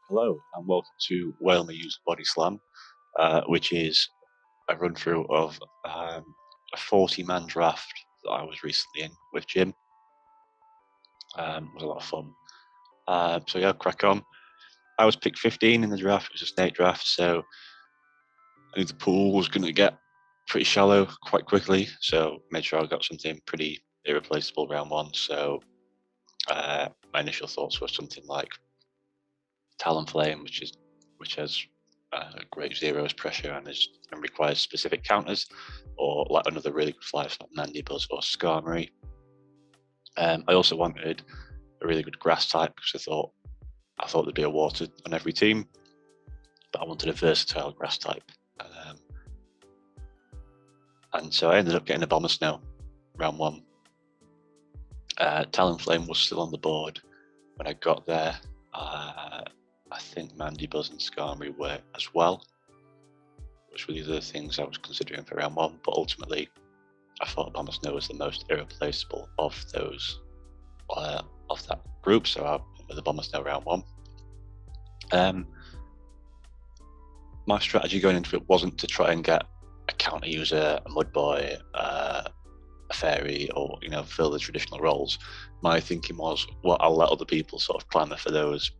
Hello and welcome to Wailmer Used Body Slam, which is a run through of a 40-man draft that I was recently in with Jim. It was a lot of fun. So yeah, crack on. I was picked 15 in the draft. It was a snake draft, so I knew the pool was going to get pretty shallow quite quickly. So made sure I got something pretty irreplaceable round one. So my initial thoughts were something like Talonflame, which has great zeros pressure and requires specific counters, or like another really good flyer like Mandibuzz or Skarmory. I also wanted a really good grass type because I thought there'd be a water on every team, but I wanted a versatile grass type. And so I ended up getting a Bomber Snow round one. Talonflame was still on the board when I got there. I think Mandibuzz and Skarmory were as well, which were the other things I was considering for round one. But ultimately, I thought Bomber Snow was the most irreplaceable of those of that group, so I went with the Bomber Snow round one. My strategy going into it wasn't to try and get a counter user, a Mudboy, a Fairy, or fill the traditional roles. My thinking was, well, I'll let other people sort of clamour for those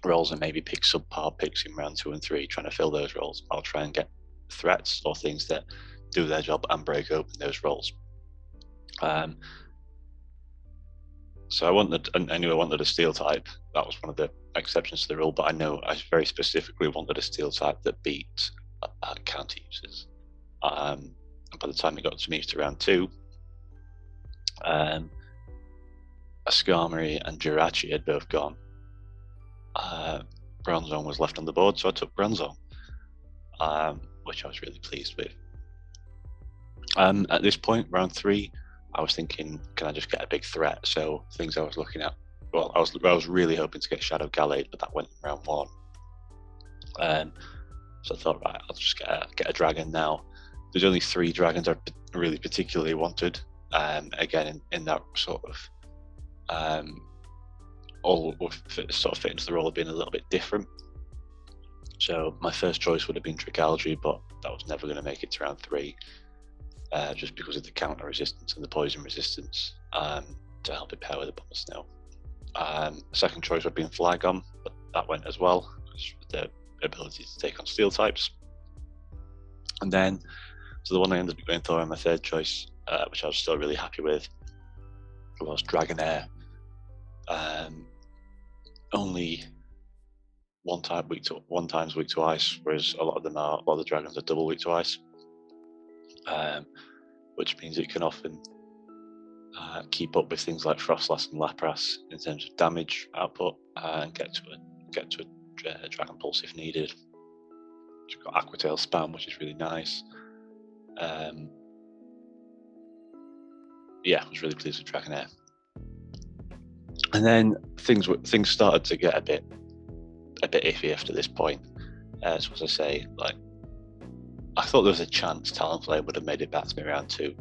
roles and maybe pick subpar picks in round 2 and 3, trying to fill those roles. I'll try and get threats or things that do their job and break open those roles. So I knew I wanted a steel type. That was one of the exceptions to the rule, but I know I very specifically wanted a steel type that beat counter users. And by the time it got to me to round 2, a Skarmory and Jirachi had both gone. Bronzong was left on the board, so I took Bronzong, which I was really pleased with. At this point, round 3, I was thinking, can I just get a big threat? So things I was looking at, well, I was really hoping to get Shadow Gallade, but that went in round 1. So I thought, right, I'll just get a dragon now. There's only 3 dragons I really particularly wanted. Again, in that sort of all sort of fit into the role of being a little bit different. So my first choice would have been Trigalgy, but that was never going to make it to round 3. Just because of the counter resistance and the poison resistance to help it pair with the Bomber Snow. Second choice would have been Flygon, but that went as well, with the ability to take on steel types. And then, so the one I ended up going for in my third choice, which I was still really happy with, was Dragonair. Only one time's weak to ice, whereas a lot of the dragons are double weak to ice. Which means it can often keep up with things like Frostlass and Lapras in terms of damage output and get to a Dragon Pulse if needed. You've got Aqua Tail spam, which is really nice. Yeah, I was really pleased with Dragonair. And then things started to get a bit iffy after this point. So as I say, like, I thought there was a chance Talonflame would have made it back to me round 2.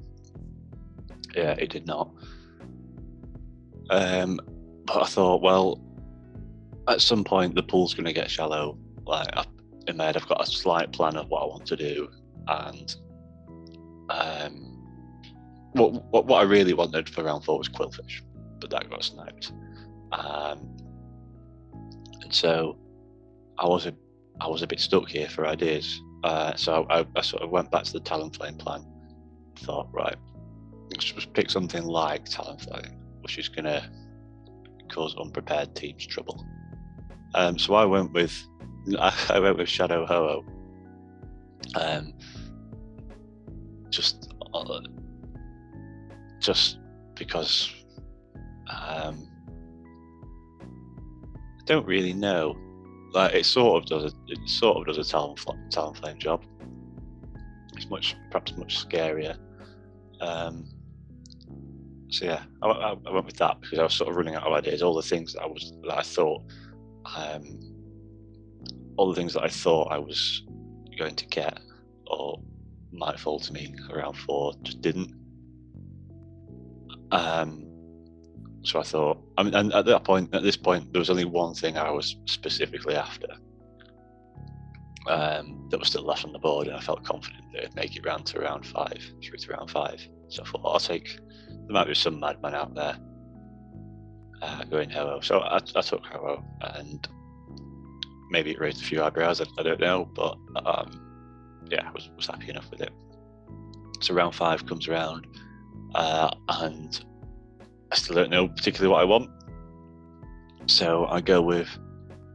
Yeah, it did not. But I thought, well, at some point the pool's going to get shallow. Like, in my head, I've got a slight plan of what I want to do, and what I really wanted for round 4 was Quillfish, but that got sniped. And so I was a bit stuck here for ideas. So I sort of went back to the Talonflame plan. Thought, right, let's just pick something like Talonflame, which is going to cause unprepared teams trouble. So I went with Shadow Ho-Oh. Just because I don't really know. Like, it sort of does a Talonflame job. It's perhaps much scarier. So yeah, I went with that because I was sort of running out of ideas. All the things that I thought I was going to get or might fall to me around 4 just didn't. So I thought, I mean, and at this point, there was only one thing I was specifically after that was still left on the board, and I felt confident that it'd make it through to round 5. So I thought, I'll take. There might be some madman out there going Ho-Oh. So I took Ho-Oh, and maybe it raised a few eyebrows. I don't know, but yeah, I was happy enough with it. So round 5 comes around, and I still don't know particularly what I want. So I go with.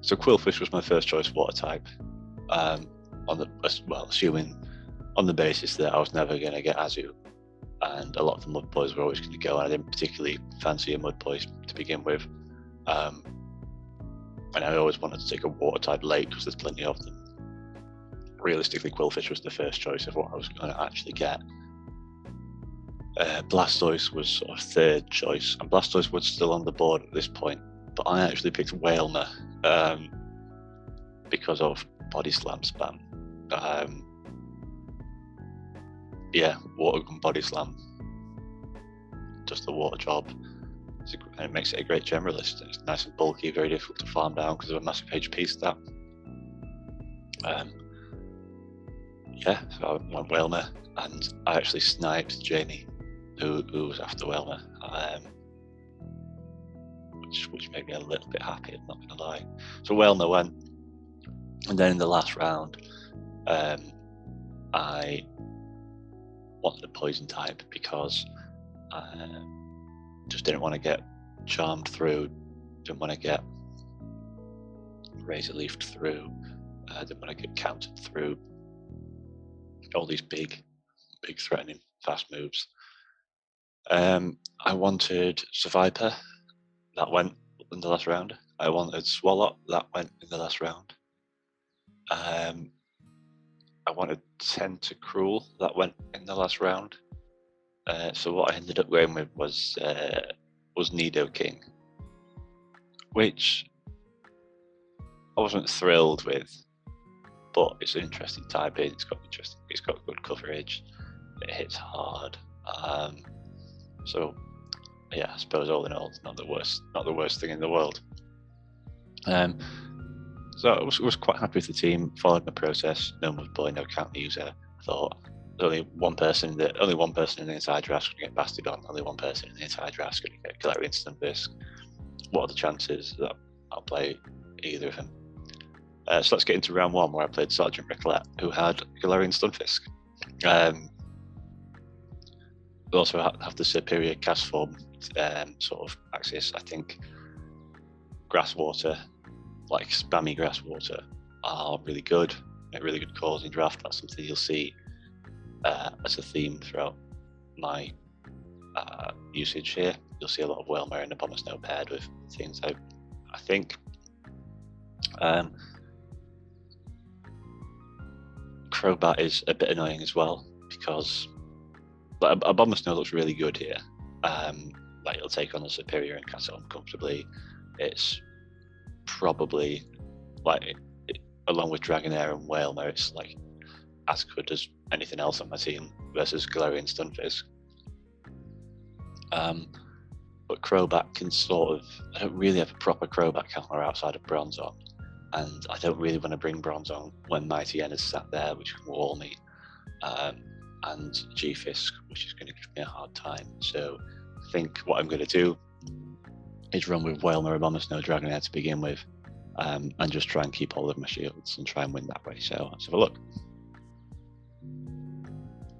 So Quillfish was my first choice water type. Assuming on the basis that I was never going to get Azu, and a lot of the mud boys were always going to go, and I didn't particularly fancy a mud boy to begin with, and I always wanted to take a water type late because there's plenty of them. Realistically, Quillfish was the first choice of what I was going to actually get. Blastoise was sort of third choice, and Blastoise was still on the board at this point, but I actually picked Wailmer because of Body Slam spam. Water Gun Body Slam does the water job, and it makes it a great generalist. It's nice and bulky, very difficult to farm down because of a massive HP stat. So I went Wailmer, and I actually sniped Jamie, who was after Wailmer, which made me a little bit happy, I'm not going to lie. So Wailmer went, and then in the last round, I wanted a poison type because I just didn't want to get charmed through, didn't want to get razor leafed through, didn't want to get countered through all these big threatening fast moves. I wanted Survivor, that went in the last round. I wanted Swallow, that went in the last round. I wanted Tentacruel, that went in the last round. So what I ended up going with was Nidoking, which I wasn't thrilled with, but it's an interesting type in. It's got good coverage. It hits hard. So yeah, I suppose all in all, it's not the worst thing in the world. So I was quite happy with the team. Followed my process. No mud boy, no counter user. I thought there's only one person in the entire draft going to get bastard on. Only one person in the entire draft going to get Galarian Stunfisk. What are the chances that I'll play either of them? So let's get into round 1, where I played Sergeant Recollet, who had Galarian Stunfisk. We also have the superior cast form sort of axis. I think Grass Water, like spammy Grass Water, are really good. Make really good calls in draft. That's something you'll see as a theme throughout my usage here. You'll see a lot of Wailmer and Abomasnow paired with things I think. Crobat is a bit annoying as well because Abomasnow looks really good here. Like it'll take on the superior and cast it on comfortably. It's probably along with Dragonair and Wailmer, it's like as good as anything else on my team versus Galarian Stunfisk. But Crobat can I don't really have a proper Crobat counter outside of Bronzong, and I don't really want to bring Bronzong when Mighty N is sat there, which can wall me, and G-Fisk, which is going to give me a hard time. So I think what I'm going to do is run with Wailmer, Abomasnow, Dragonair to begin with, and just try and keep all of my shields and try and win that way. So let's have a look.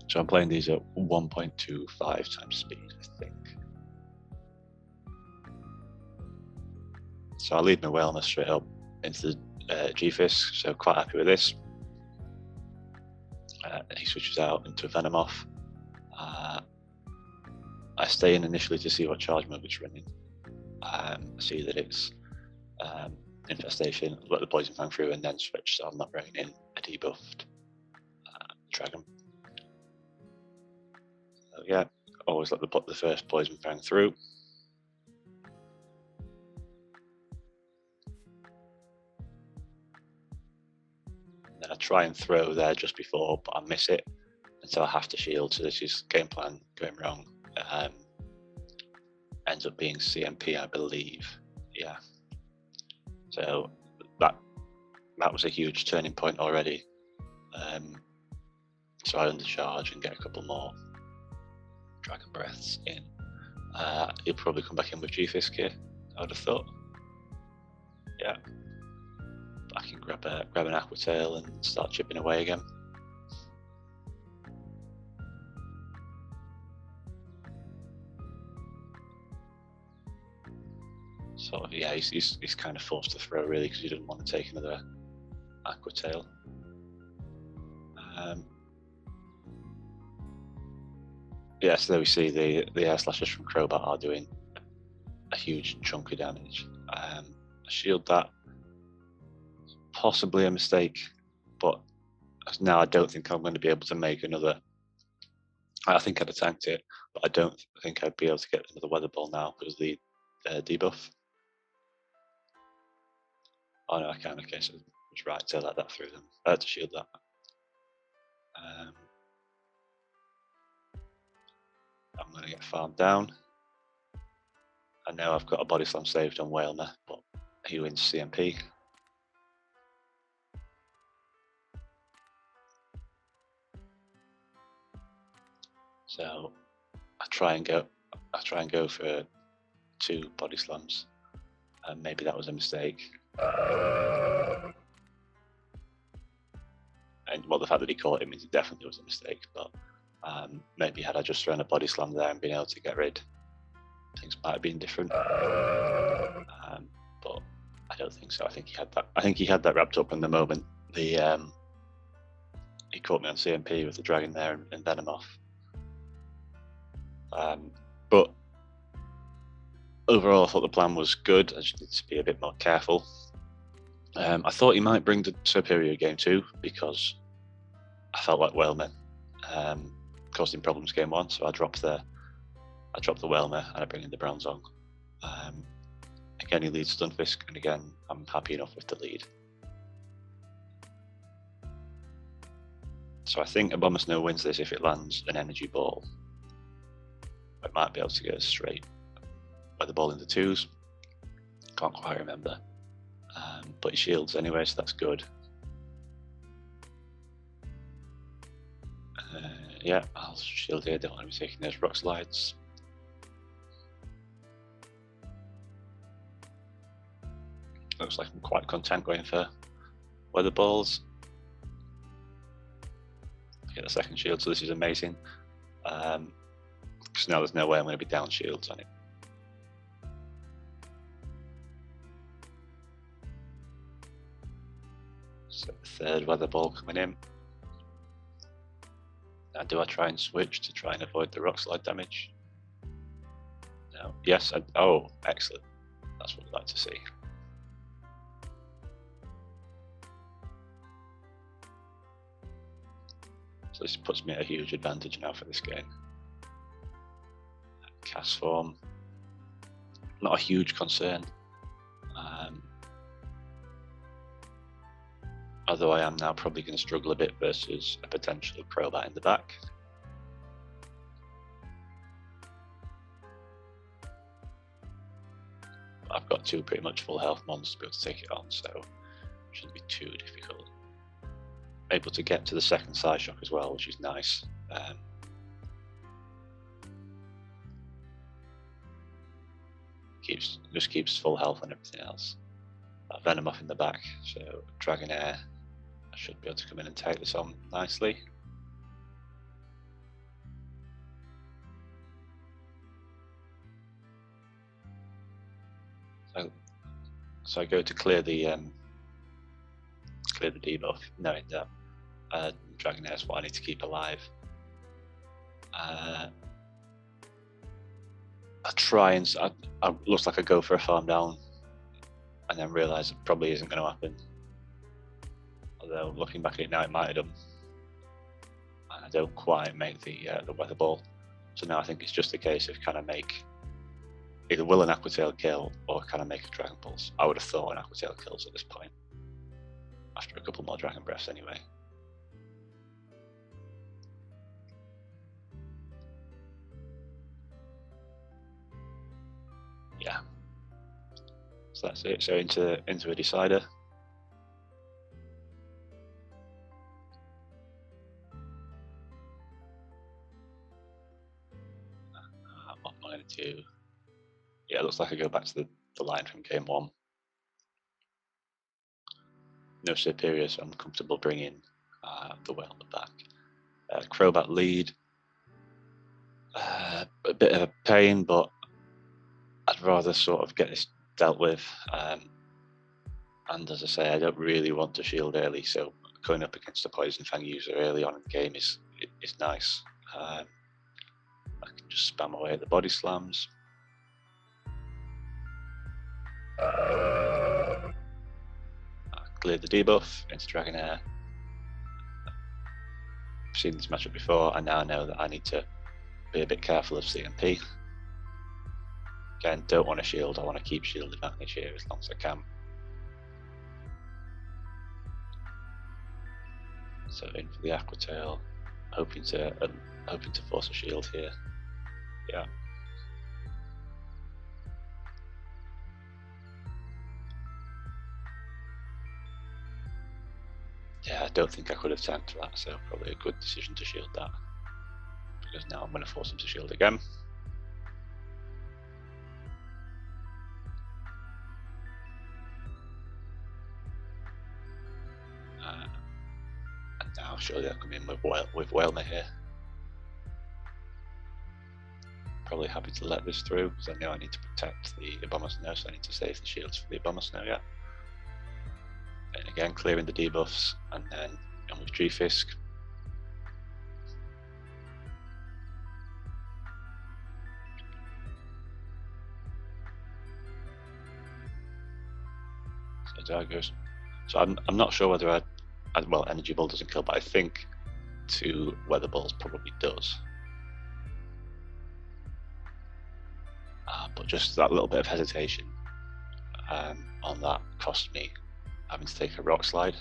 So I'm playing these at 1.25 times speed, I think. So I lead my Wailmer straight up into the G-Fisk, so quite happy with this. He switches out into Venomoth. I stay in initially to see what charge move it's running. I see that it's Infestation, let the Poison Fang through, and then switch, so I'm not bringing in a debuffed Dragon. So yeah, always let the first Poison Fang through. And then I try and throw there just before, but I miss it, and so I have to shield, so this is game plan going wrong. ends up being CMP, I believe. Yeah. So that was a huge turning point already. So I undercharge and get a couple more Dragon Breaths in. He'll probably come back in with G-Fisk here, I would have thought. Yeah. I can grab an Aqua Tail and start chipping away again. Sort of, yeah, he's kind of forced to throw really because he didn't want to take another Aqua Tail. Yeah, so there we see the air slashes from Crobat are doing a huge chunk of damage. I shield that, possibly a mistake, but now I don't think I'm going to be able to make another. I think I'd have tanked it, but I don't think I'd be able to get another Weather Ball now because of the debuff. Oh no, I can. Okay, so it's right to let that through them. To shield that. I'm going to get farmed down. I know I've got a Body Slam saved on Wailmer, but he wins CMP. So I try and go for 2 Body Slams, and maybe that was a mistake. And well, the fact that he caught it means it definitely was a mistake. But maybe had I just thrown a Body Slam there and been able to get rid, things might have been different. But I don't think so. I think he had that wrapped up in the moment. He caught me on CMP with the Dragon there and Venom off. But overall, I thought the plan was good. I just need to be a bit more careful. I thought he might bring the superior game too, because I felt like Wailmer caused him problems game 1, so I dropped the Wailmer and I bring in the Bronzong. Again, he leads Stunfisk, and again, I'm happy enough with the lead. So I think Abomasnow wins this if it lands an Energy Ball. I might be able to go straight Weather Ball in the 2s. Can't quite remember. But he shields anyway, so that's good. Yeah, I'll shield here. Don't want to be taking those Rock Slides. Looks like I'm quite content going for Weather Balls. Get the second shield, so this is amazing. Because now there's no way I'm going to be down shields on it. So third Weather Ball coming in. Now do I try and switch to try and avoid the Rock Slide damage? No. Yes. Oh, excellent. That's what I'd like to see. So this puts me at a huge advantage now for this game. Cast form, not a huge concern. Although I am now probably going to struggle a bit versus a potential Crobat in the back. I've got 2 pretty much full health mons to be able to take it on, so it shouldn't be too difficult. Able to get to the second Side Shock as well, which is nice. Just keeps full health and everything else. Venom off in the back, so Dragonair, I should be able to come in and take this on nicely. So I go to clear the debuff, knowing that Dragonair is what I need to keep alive. I try and looks like I go for a farm down, and then realise it probably isn't going to happen. Although looking back at it now, it might have done. And I don't quite make the Weather Ball. So now I think it's just a case of can I make either will an Aqua Tail kill or can I make a Dragon Pulse? I would have thought an Aqua Tail kills at this point. After a couple more Dragon Breaths anyway. Yeah. So that's it. So into a decider. What am I going to do? Yeah, it looks like I go back to the line from game 1. No superior, so I'm comfortable bringing the Wailmer back. Crobat lead. A bit of a pain, but I'd rather sort of get this dealt with. And as I say, I don't really want to shield early, so going up against a Poison Fang user early on in the game is nice. I can just spam away at the body slams. Cleared the debuff into Dragonair. I've seen this matchup before. I now know that I need to be a bit careful of CMP. Again, don't want to shield. I want to keep shield advantage here as long as I can. So in for the Aqua Tail, hoping to force a shield here. Yeah. Yeah, I don't think I could have tanked that, so probably a good decision to shield that. Because now I'm going to force him to shield again. And now surely I'll come in with Wailmer here. Probably happy to let this through because I know I need to protect the Abomasnow, so I need to save the shields for the Abomasnow, yeah. And again, clearing the debuffs, and then on with G-Fisk. So daggers. So I'm not sure whether well, Energy Ball doesn't kill, but I think 2 Weather Balls probably does. But just that little bit of hesitation on that cost me having to take a Rock Slide.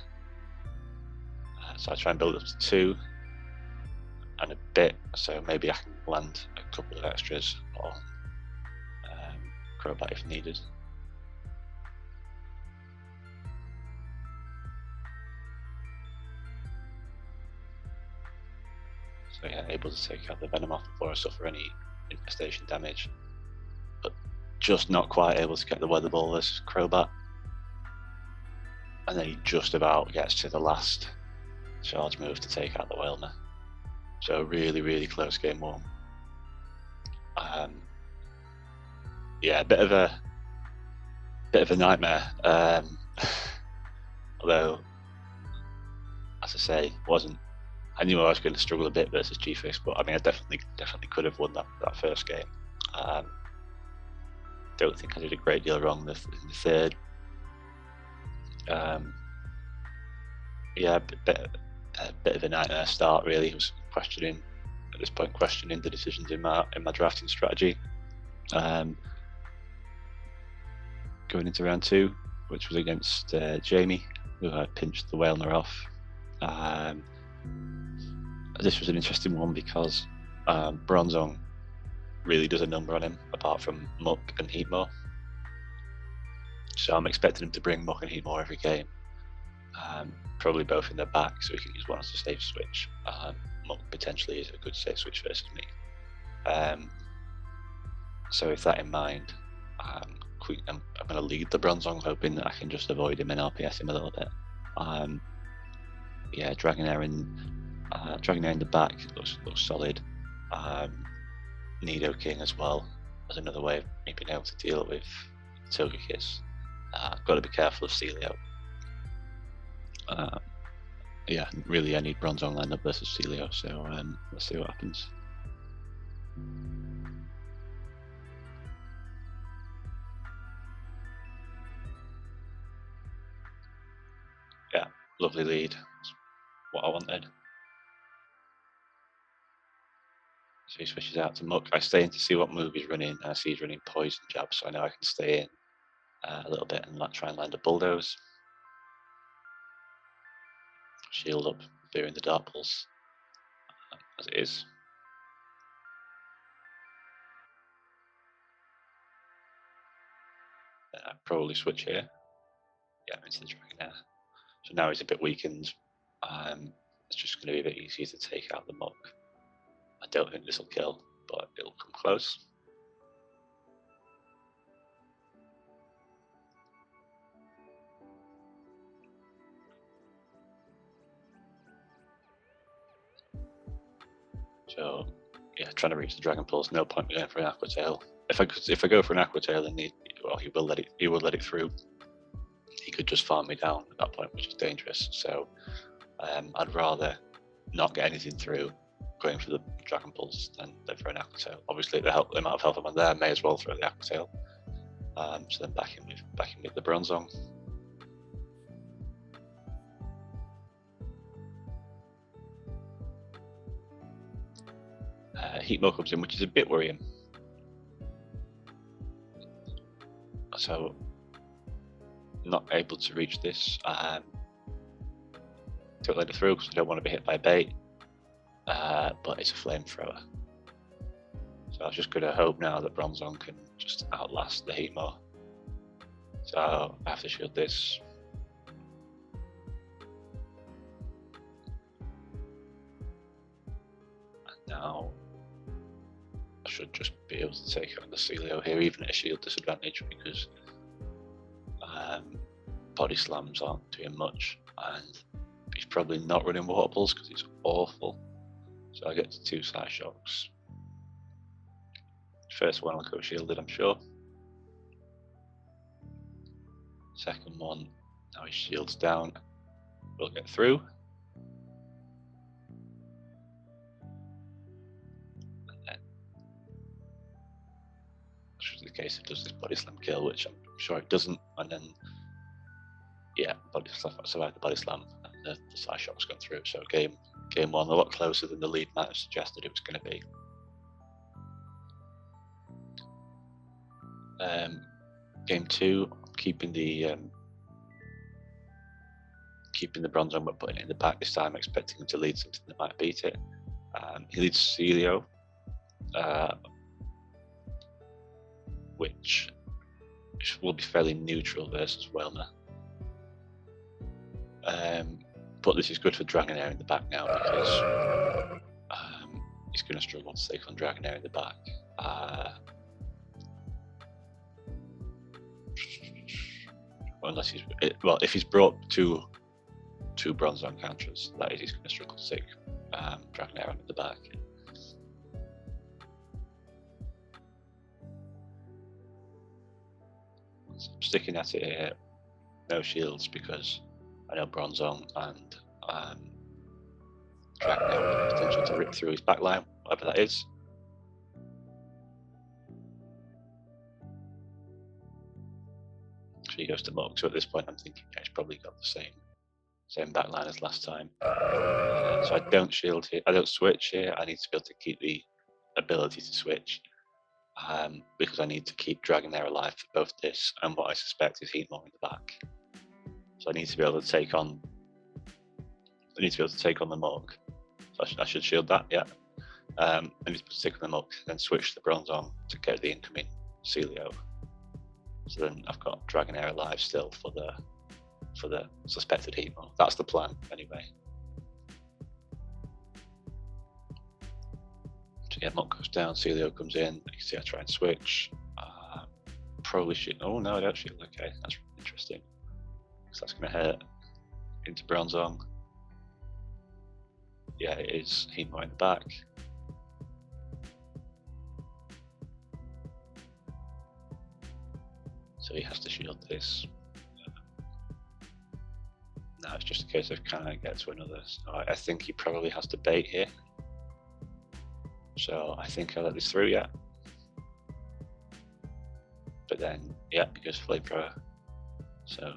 So I try and build up to 2 and a bit, so maybe I can land a couple of extras on Crobat if needed. So yeah, able to take out the Venomoth before I suffer any infestation damage. But just not quite able to get the Weather Ball versus Crobat. And then he just about gets to the last charge move to take out the Wailmer. So really, really close game 1. Yeah, a bit of a nightmare. Although, as I say, I knew I was going to struggle a bit versus G-Fisk, but I mean, I definitely could have won that first game. Don't think I did a great deal wrong in the third. Yeah, a bit of a nightmare start really. I was questioning the decisions in my drafting strategy. Going into round 2, which was against Jamie, who I pinched the Wailmer off. This was an interesting one because Bronzong really does a number on him, apart from Muck and Heatmore. So I'm expecting him to bring Muck and Heatmore every game. Probably both in their back, so he can use one as a safe switch. Muck potentially is a good safe switch versus me. So with that in mind, I'm going to lead the Bronzong, hoping that I can just avoid him and LPS him a little bit. Yeah, Dragonair in the back looks solid. Nidoking as well as another way of me being able to deal with Togekiss. Got to be careful of Celio. Yeah, really I need Bronzong lineup versus Celio, so let's see what happens. Yeah, lovely lead. That's what I wanted. So he switches out to Muck. I stay in to see what move he's running, and I see he's running Poison Jab, so I know I can stay in a little bit and try and land a Bulldoze. Shield up, fearing the Dark Pulse, as it is. I'd probably switch here. Yeah, into the Dragonair. So now he's a bit weakened. It's just going to be a bit easier to take out the Muk. I don't think this will kill, but it'll come close. So yeah, trying to reach the Dragon Pulse. No point in going for an Aqua Tail. If I go for an Aqua Tail, then he will let it through. He could just farm me down at that point, which is dangerous. So I'd rather not get anything through, going for the Dragon Pulse than for an Aqua Tail. Obviously, the amount of health I'm on there, may as well throw the Aqua Tail. So then back in with the Bronzong. Heatmo comes in, which is a bit worrying. So not able to reach this. Don't let it through because I don't want to be hit by bait. But it's a flamethrower. So I was just going to hope now that Bronzong can just outlast the Heatmo. So I have to shield this. And now I should just be able to take on the Celio here, even at a shield disadvantage, because body slams aren't doing much, and he's probably not running water pulse because it's awful. So I get to 2 side shocks. First one I'll go shielded, I'm sure. Second one, now his shield's down, we'll get through. And then that's just the case, it does this body slam kill, which I'm sure it doesn't, and then yeah, body slam, survived the body slam, and the side shock's gone through. So game 1 a lot closer than the lead might have suggested it was going to be. Game 2, keeping the Bronzong but putting it in the back this time, expecting him to lead something that might beat it. He leads Celio, which will be fairly neutral versus Wailmer. But this is good for Dragonair in the back now, because he's going to struggle to take on Dragonair in the back. Unless if he's brought two Bronzong counters, that is, he's going to struggle to take Dragonair in the back. So I'm sticking at it here, no shields, because I know Bronzong and Dragonair have the potential to rip through his backline, whatever that is. So he goes to Muk. So at this point, I'm thinking, yeah, he's probably got the same backline as last time. So I don't shield here. I don't switch here. I need to be able to keep the ability to switch, because I need to keep Dragonair alive for both this and what I suspect is Heatmo in the back. So I need to be able to take on. I need to be able to take on the Muk. So I should shield that, yeah. I need to take on the Muk, then switch the Bronzong to get the incoming Celio. So then I've got Dragonair alive still for the suspected Heatmo. That's the plan, anyway. So yeah, Muk goes down, Celio comes in. You can see I try and switch. Probably shoot. Oh no, I don't shoot. Okay, that's really interesting. So that's going to hurt into Bronzong. Yeah, it is Heatmo in the back. So he has to shield this. Now it's just a case of can I get to another. So I think he probably has to bait here. So I think I'll let this through, yeah. But then, yeah, because flamethrower. So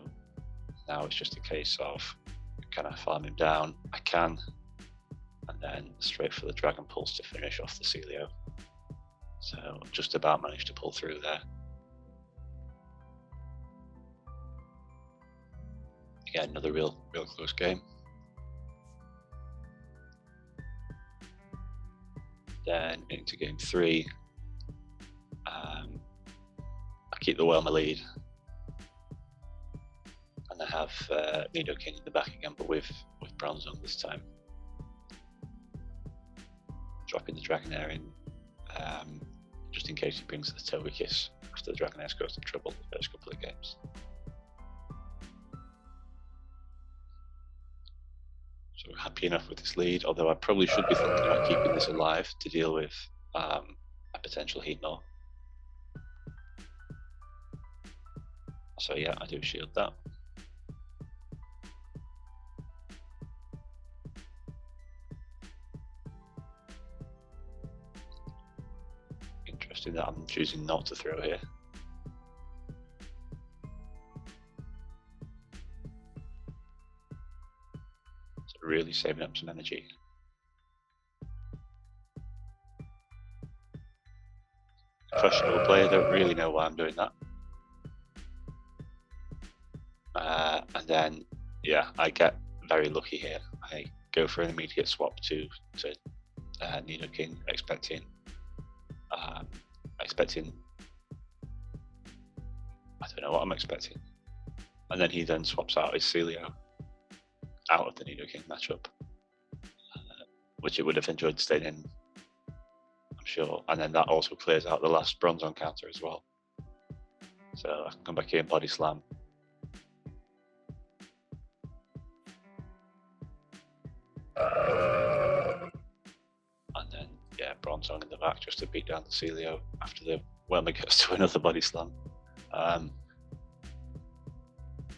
now it's just a case of, can I farm him down? I can. And then straight for the Dragon Pulse to finish off the Celio. So just about managed to pull through there. Yeah, another real close game. Then into game 3, I keep the Wailmer lead. And I have Nidoking in the back again, but with Bronzong this time. Dropping the Dragonair in, just in case he brings the Togekiss after the Dragonair goes in trouble the first couple of games. So happy enough with this lead, although I probably should be thinking about keeping this alive to deal with a potential Heatmor. So yeah, I do shield that. Interesting that I'm choosing not to throw here. So really saving up some energy. Questionable play, I don't really know why I'm doing that. And then, yeah, I get very lucky here. I go for an immediate swap to Nidoking, expecting, I don't know what I'm expecting. And then he then swaps out his Celio out of the Nidoking matchup, which it would have enjoyed staying in, I'm sure. And then that also clears out the last Bronzong counter as well. So I can come back here and Body Slam. And then, yeah, Bronzong in the back just to beat down the Celio after the Wailmer gets to another Body Slam.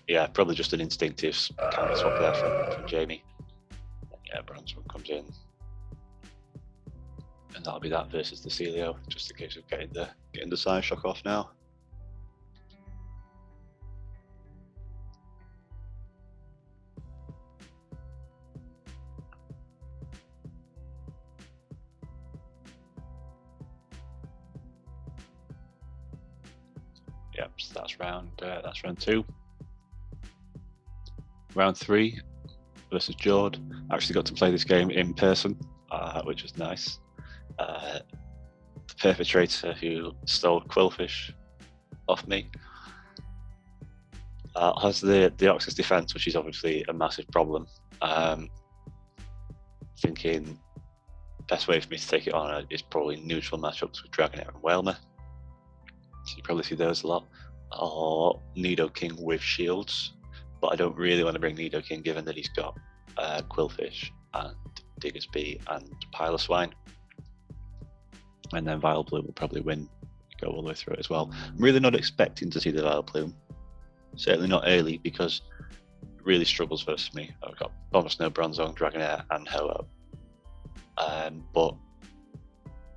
Yeah, probably just an instinctive counter swap there from Jamie. And yeah, Bronzong comes in. And that'll be that versus the Celio, just a case of getting the Psyshock off now. Yep, so that's round 2. Round 3 versus Jord. I actually got to play this game in person, which was nice. The perpetrator who stole Quillfish off me has the Deoxys defense, which is obviously a massive problem. Thinking best way for me to take it on is probably neutral matchups with Dragonair and Wailmer. So you probably see those a lot. Or Nidoking with shields, but I don't really want to bring Nidoking given that he's got Quillfish and Diggersby and Piloswine. And then Vileplume will probably go all the way through it as well. I'm really not expecting to see the Vileplume. Certainly not early, because it really struggles versus me. I've got Bombsnow, Bronzong, Dragonair, and Ho-Oh. But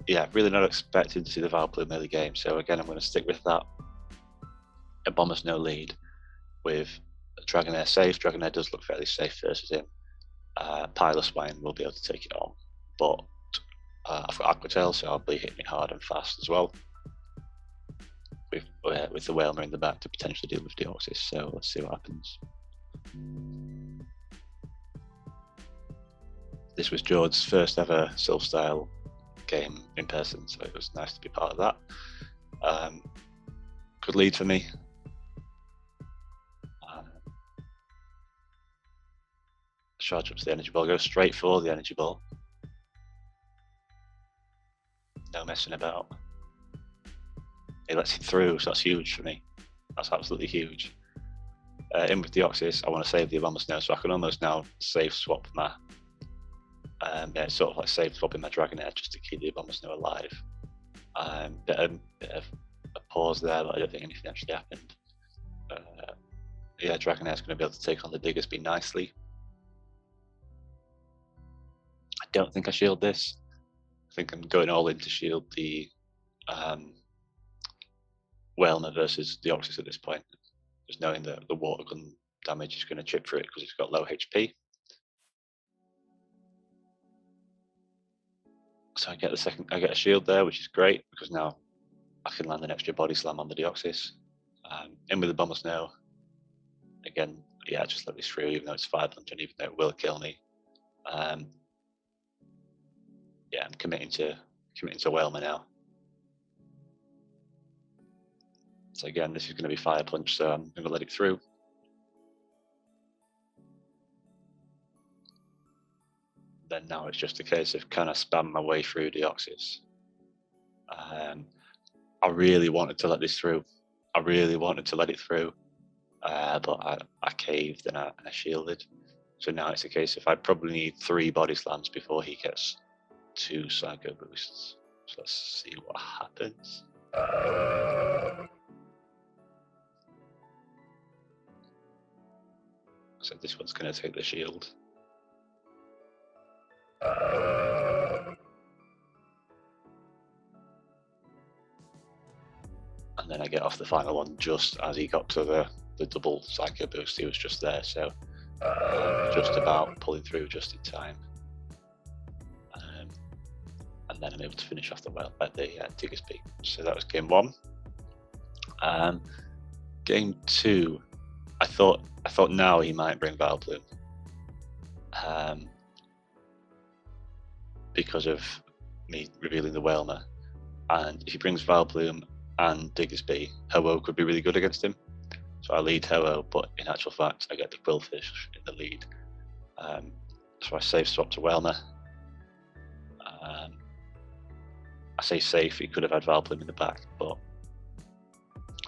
yeah, really not expecting to see the Vileplume early game. So again, I'm going to stick with that. A Bombsnow lead with Dragonair safe. Dragonair does look fairly safe versus him. Piloswine will be able to take it on, but I've got Aquatail, so I'll be hitting it hard and fast as well. With the Wailmer in the back to potentially deal with Deoxys, so let's see what happens. This was Jord's first ever Silph-style game in person, so it was nice to be part of that. Good lead for me. Charge up to the Energy Ball, go straight for the Energy Ball. No messing about. He lets it through, so that's huge for me. That's absolutely huge. In with Deoxys, I want to save the Abomasnow, so I can almost now save swap my it's sort of like save swapping my Dragonair just to keep the Abomasnow alive. Bit of a pause there, but I don't think anything actually happened. Yeah, Dragonair's going to be able to take on the Diggersby nicely. I don't think I shield this. I think I'm going all in to shield the Wailmer versus Deoxys at this point, just knowing that the water gun damage is going to chip through it because it's got low HP. So I get a shield there, which is great because now I can land an extra Body Slam on the Deoxys. In with the Bombsnow. Again, yeah, just let this through, even though it's 500, even though it will kill me. Yeah, I'm committing to Wailmer now. So again, this is going to be Fire Punch, so I'm going to let it through. then now it's just a case of can I spam my way through Deoxys. I really wanted to let this through. I really wanted to let it through, but I caved and I shielded. So now it's a case of I probably need 3 body slams before he gets 2 psycho boosts. So let's see what happens. So this one's going to take the shield. And then I get off the final one just as he got to the double psycho boost. He was just there, so just about pulling through just in time. And then I'm able to finish off the Diggersby. So that was game 1. Game 2, I thought now he might bring Vileplume, because of me revealing the Wailmer. And if he brings Vileplume and Diggersby, Ho-Oh could be really good against him. So I lead Ho-Oh, but in actual fact, I get the Quillfish in the lead. So I safe swap to Wailmer. I say safe. He could have had Vileplume in the back, but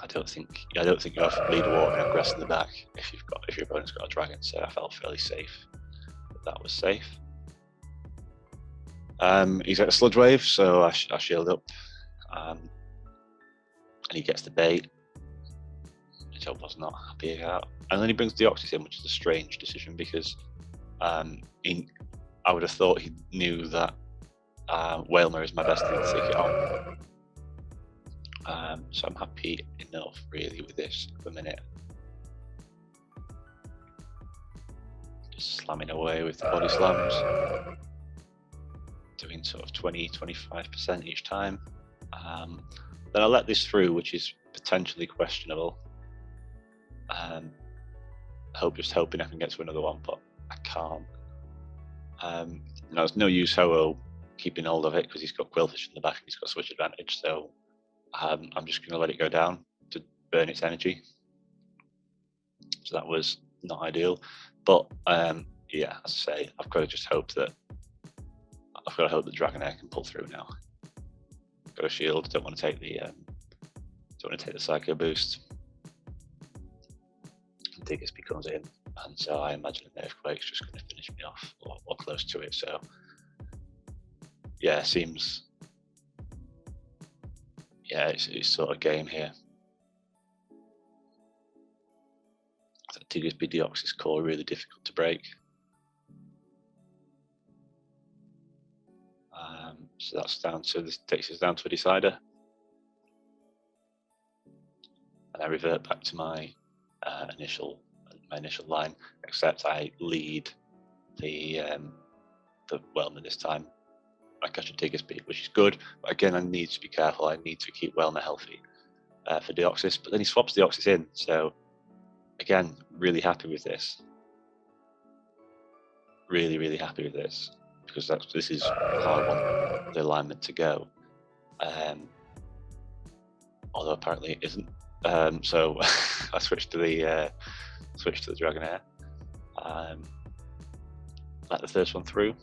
I don't think you have lead water and grass in the back if your opponent's got a dragon. So I felt fairly safe. That was safe. He's at a Sludge Wave, so I shield up, and he gets the bait, which I was not happy about. And then he brings Deoxys in, which is a strange decision because I would have thought he knew that Wailmer is my best to take it on. So I'm happy enough really with this for a minute. Just slamming away with the body slams, doing sort of 20-25% each time. Then I let this through, which is potentially questionable. Just hoping I can get to another one, but I can't. There's no use Ho-Oh keeping hold of it because he's got Quillfish in the back and he's got switch advantage, so I'm just going to let it go down to burn its energy. So that was not ideal, but yeah, as I say, I've got to just hope that Dragonair can pull through now. Got a shield. Don't want to take the psycho boost. Diggersby comes in, and so I imagine an Earthquake's just going to finish me off or close to it. So yeah, seems it's sort of game here. That Diggersby Deoxys core really difficult to break. So that's down to this takes us down to a decider, and I revert back to my initial line, except I lead the Wailmer this time. I catch a Diggersby, which is good, but again I need to be careful. I need to keep Wailmer healthy for Deoxys, but then he swaps Deoxys in, so again, really happy with this. Really happy with this, because this is how I want the alignment to go. Although apparently it isn't. So I switched to the Dragonair. Let the first one through.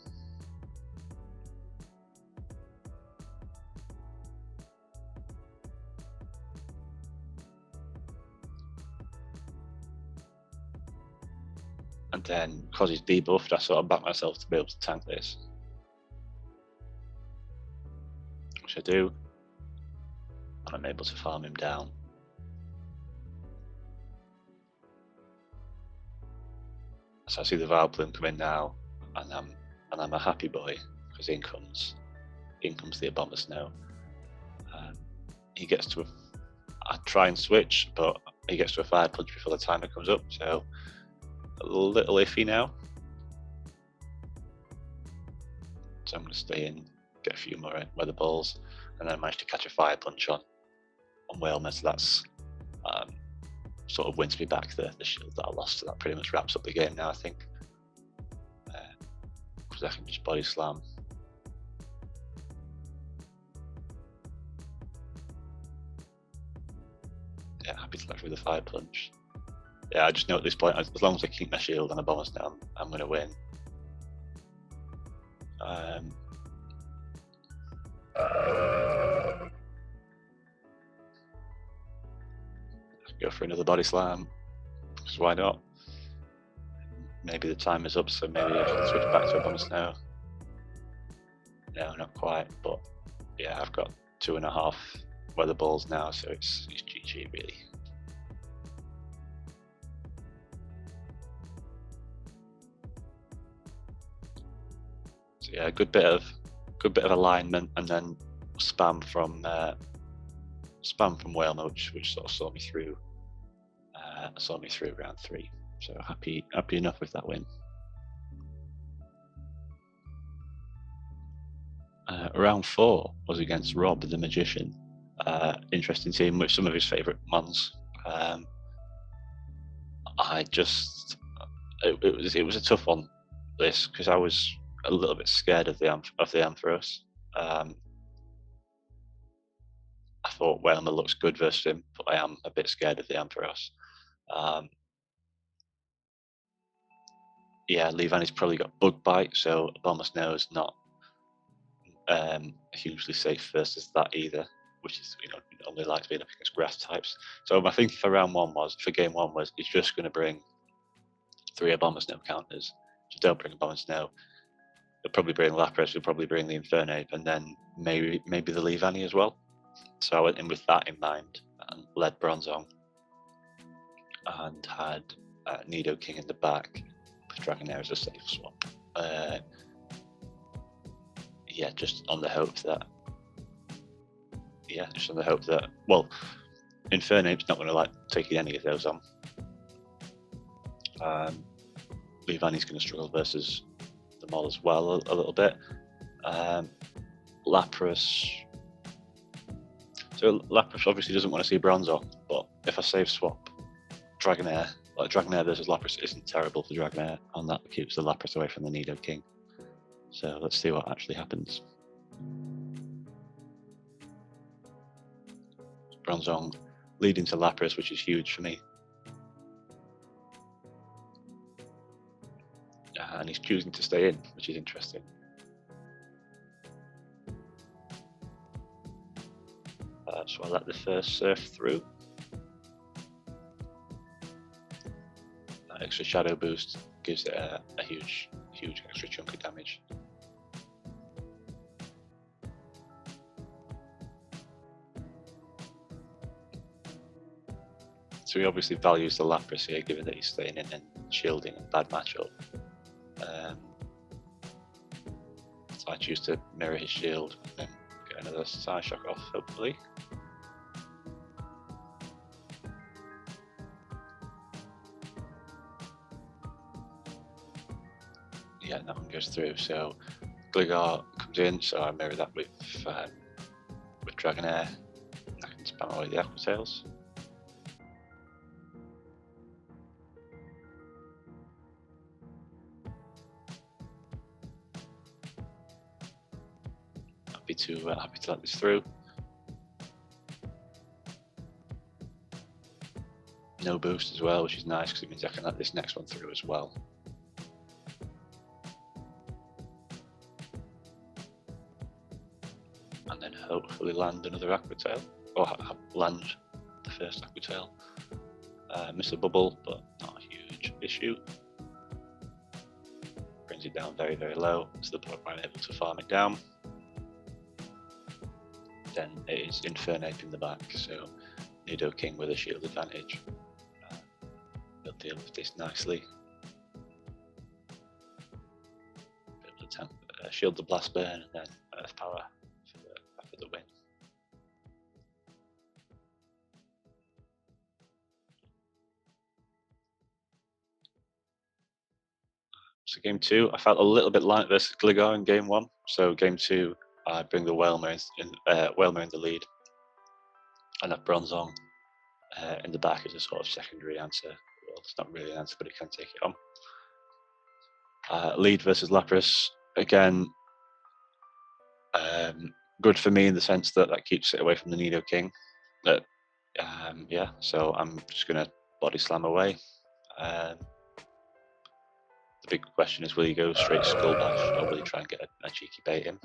And then, because he's debuffed, I sort of back myself to be able to tank this. Which I do. And I'm able to farm him down. So I see the Vileplume come in now, and I'm a happy boy, because in comes the Abomasnow. He gets to I try and switch, but he gets to a Fire Punch before the timer comes up, so a little iffy now. So I'm going to stay in, get a few more weather balls, and then I managed to catch a Fire Punch on Wailmer, so that's sort of wins me back the shield that I lost. So that pretty much wraps up the game now, I think. Because I can just body slam. Yeah, happy to let through the Fire Punch. Yeah, I just know at this point, as long as I keep my shield and a bonus now, I'm going to win. Go for another body slam, because why not? Maybe the time is up, so maybe I should switch back to a bomber snow. No, not quite, but yeah, I've got 2.5 weather balls now, so it's GG really. So yeah, good bit of alignment, and then spam from Wailmer, which sort of saw me through round 3. So happy enough with that win. Round 4 was against Rob the Magician. Interesting team with some of his favourite mons. It was a tough one, this, because I was a little bit scared of the Ampharos. I thought Wailmer looks good versus him, but I am a bit scared of the Ampharos. Yeah, Leavanny's probably got Bug Bite, so Bomber Snow is not hugely safe versus that either, which is, only likes being up against grass types. So my thinking for game one was he's just going to bring 3 Bomber Snow counters. If you don't bring a Bomber Snow, he'll probably bring Lapras, he'll probably bring the Infernape, and then maybe the Leavanny as well. So I went in with that in mind and led Bronzong and had Nidoking in the back with Dragonair as a safe swap. Just on the hope that Infernape's not going to like taking any of those on. Leavanny's going to struggle versus the Mole as well a little bit. Lapras. So Lapras obviously doesn't want to see Bronzong, but if I save swap Dragonair, like Dragonair versus Lapras isn't terrible for Dragonair, and that keeps the Lapras away from the Nidoking. So let's see what actually happens. Bronzong leading to Lapras, which is huge for me. And he's choosing to stay in, which is interesting. So I let the first surf through. That extra shadow boost gives it a huge extra chunk of damage. So he obviously values the Lapras here, given that he's staying in and shielding a bad matchup. So I choose to mirror his shield and get another Psyshock off, hopefully. Yeah, that one goes through. So Gligar comes in, so I mirror that with Dragonair. I can spam away the Aqua Tails. Happy to let this through. No boost as well, which is nice because it means I can let this next one through as well. And then hopefully land another Aqua Tail, or land the first Aqua Tail. Miss a bubble, but not a huge issue. Brings it down very, very low to the point where I'm able to farm it down. Then it is Infernape in the back, so Nidoking with a shield advantage. He'll deal with this nicely. Be able to shield the Blast Burn and then Earth Power for the win. So game 2, I felt a little bit light versus Gligar in game 1. So game 2, I bring the Wailmer in the lead, and have Bronzong in the back as a sort of secondary answer. Well, it's not really an answer, but it can take it on. Lead versus Lapras, again, good for me in the sense that keeps it away from the Nidoking. So I'm just going to body slam away. The big question is, will he go straight Skull Bash, or will he try and get a cheeky bait in?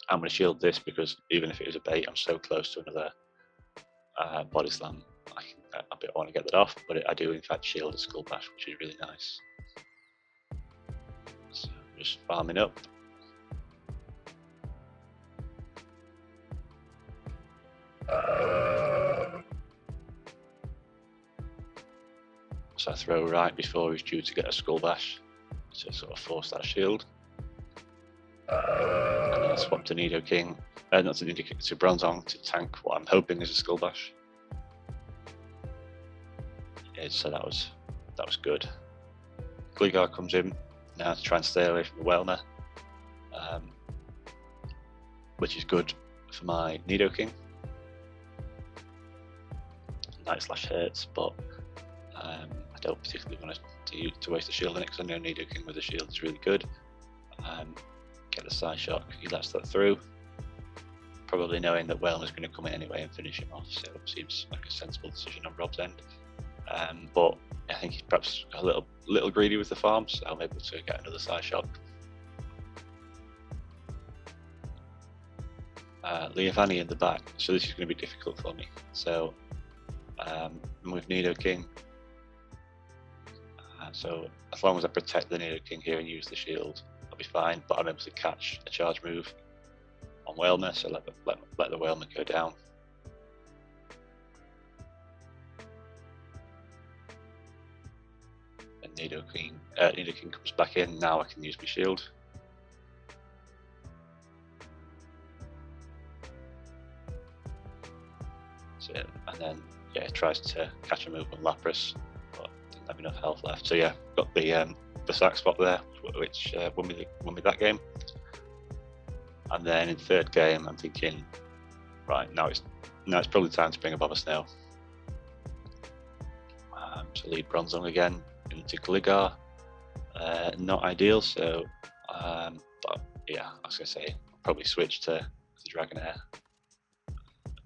I'm going to shield this because even if it was a bait, I'm so close to another Body Slam. I want to get that off, but I do in fact shield a Skull Bash, which is really nice. So just farming up. So I throw right before he's due to get a Skull Bash to sort of force that shield. And then I swap to Nidoking, not to Nidoking, to Bronzong to tank what I'm hoping is a Skull Bash. So that was good. Gligar comes in now to try and stay away from the Wailmer, which is good for my Nidoking. Night Slash hurts, but I don't particularly want to waste a shield on it because I know Nidoking with a shield is really good. Get the Side Shock, he lets that through, probably knowing that Wailmer's going to come in anyway and finish him off, so it seems like a sensible decision on Rob's end. But I think he's perhaps a little greedy with the farm, so I'm able to get another Side Shock. Leavanny in the back, so this is going to be difficult for me. So with Nidoking, so as long as I protect the Nidoking here and use the shield, I'll be fine, but I'm able to catch a charge move on Wailmer, so let the Wailmer go down. And Nidoking comes back in, now I can use my shield. So, and then it tries to catch a move on Lapras, but didn't have enough health left. So yeah, got the sack spot there, which won me that game. And then in third game, I'm thinking, right, now it's probably time to bring a Bombasnow. So lead Bronzong again into Gligar. Not ideal, so but yeah, I was gonna say probably switch to Dragonair,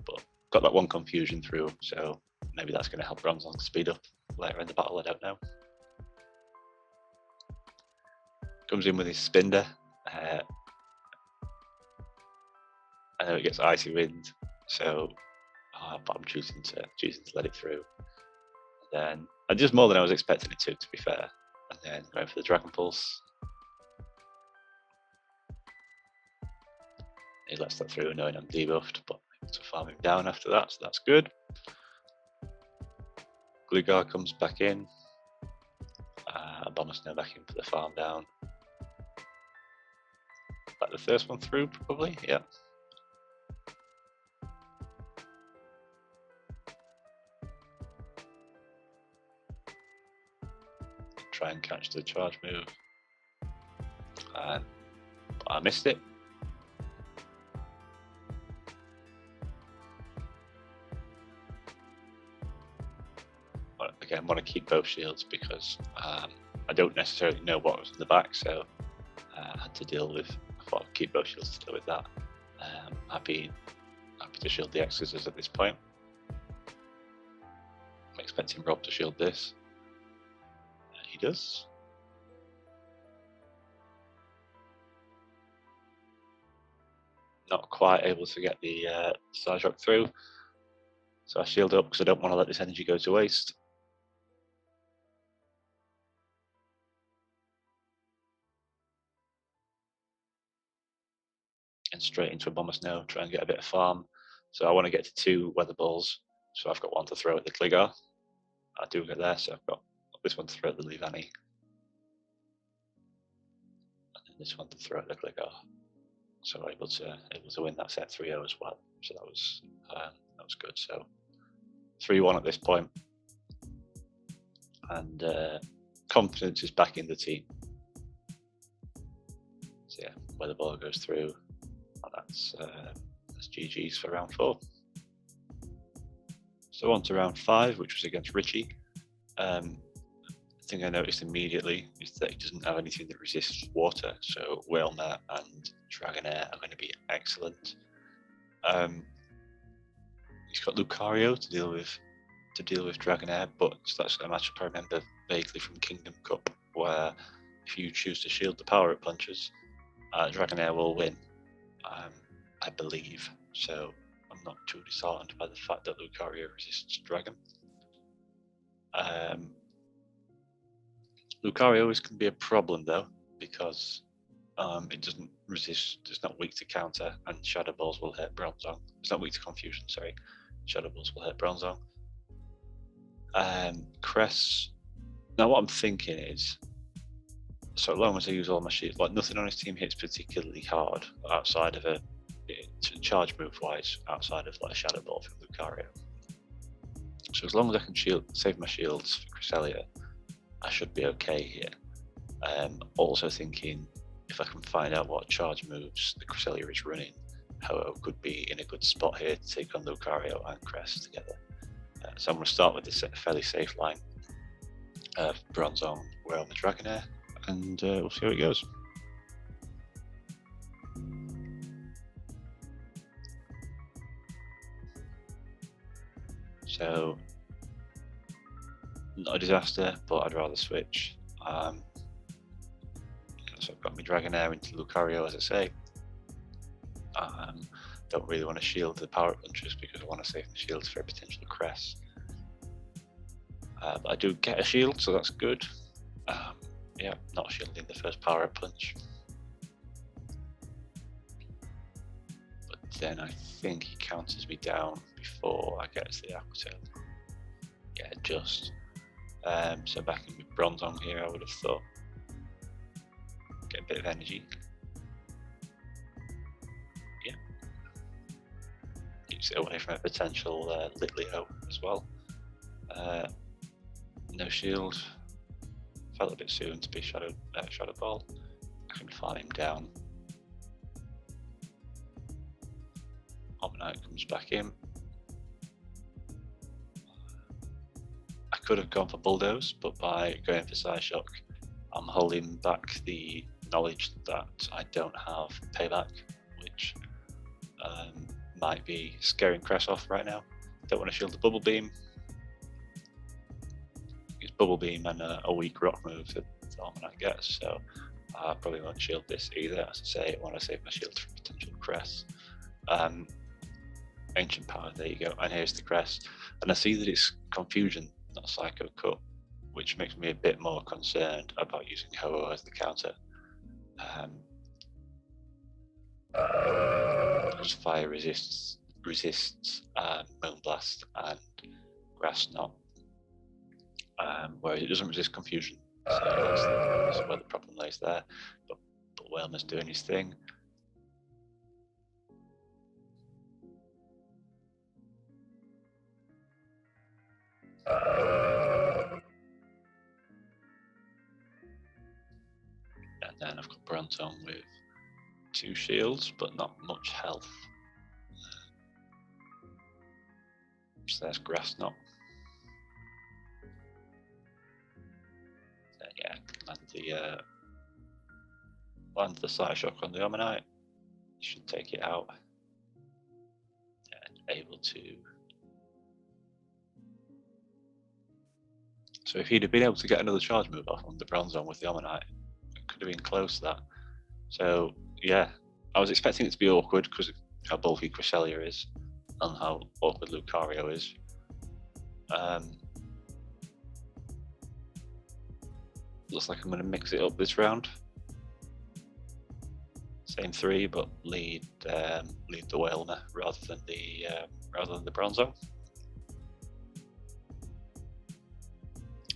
but got that one confusion through, so maybe that's going to help Bronzong speed up later in the battle. I don't know. Comes in with his Spinder. I know it gets Icy Wind, so but I'm choosing to let it through. And then just more than I was expecting it to be fair. And then going for the Dragon Pulse. He lets that through, knowing I'm debuffed, but I'm able to farm him down after that, so that's good. Gligar comes back in. Bombasnow back in for the farm down. Like the first one through, probably, yeah. Try and catch the charge move. But I missed it. But again, I want to keep both shields because I don't necessarily know what was in the back, so I had to deal with. I thought I'd keep both shields to deal with that. Happy to shield the X's at this point. I'm expecting Rob to shield this. He does. Not quite able to get the Side Shock through, so I shield up because I don't want to let this energy go to waste. And straight into a Bombasnow, try and get a bit of farm. So I want to get to 2 Weather Balls, so I've got one to throw at the Gligar. I do get there, so I've got this one to throw at the Leavanny. And then this one to throw at the Gligar. So I'm able to win that set 3-0 as well. So that was good. So 3-1 at this point. And confidence is back in the team. So yeah, Weather Ball goes through. That's GG's for round 4. So on to round 5, which was against Richie. The thing I noticed immediately is that he doesn't have anything that resists water, so Wailmer and Dragonair are going to be excellent. He's got Lucario to deal with to deal with Dragonair, but that's a matchup I remember vaguely from Kingdom Cup, where if you choose to shield the power-up punches, Dragonair will win, I believe. So I'm not too disheartened by the fact that Lucario resists Dragon. Lucario can be a problem though, because it doesn't resist, it's not weak to counter, and Shadow Balls will hit Bronzong. It's not weak to confusion, sorry. Shadow Balls will hit Bronzong. Cress, now what I'm thinking is, so long as I use all my shields, like nothing on his team hits particularly hard outside of a charge move wise, outside of like a Shadow Ball from Lucario. So as long as I can save my shields for Cresselia, I should be okay here. Also thinking, if I can find out what charge moves the Cresselia is running, Ho-Oh could be in a good spot here to take on Lucario and Cress together. So I'm going to start with this fairly safe line of Bronzong, Wailmer, Dragonair, and we'll see how it goes. So, not a disaster, but I'd rather switch. So I've got my Dragonair into Lucario, as I say. Don't really want to shield the power punches because I want to save the shields for a potential Cress. But I do get a shield, so that's good. Yeah, not shielding the first power punch. But then I think he counters me down before I get to the Aqua Tail. Yeah, just. So back in with Bronzong here, I would have thought. Get a bit of energy. Yeah. Keeps it away from a potential Litleo as well. No shield. Felt a bit soon to be Shadow Ball. I can farm him down. Omanyte comes back in. I could have gone for Bulldoze, but by going for Psyshock, I'm holding back the knowledge that I don't have Payback, which might be scaring Cress off right now. Don't want to shield the Bubble Beam. It's Bubble Beam and a weak rock move that Omanyte gets, so I probably won't shield this either. As I say, I want to save my shield for potential Cress. Ancient Power, there you go, and here's the Cress. And I see that it's Confusion, not Psycho Cut, which makes me a bit more concerned about using Ho-Oh as the counter. Because Fire resists Moonblast and Grass Knot, whereas it doesn't resist Confusion. So that's where the problem lays there. But Wailmer's doing his thing. And then I've got Bronzong with 2 shields, but not much health. So there's Grass Knot. Then yeah, land the Psyshock on the Omanyte. Should take it out. And able to. So if he'd have been able to get another charge move off on the Bronzong with the Omanyte, it could have been close to that. So yeah, I was expecting it to be awkward because of how bulky Cresselia is and how awkward Lucario is. Looks like I'm going to mix it up this round. Same 3, but lead the Wailmer rather than the Bronzong.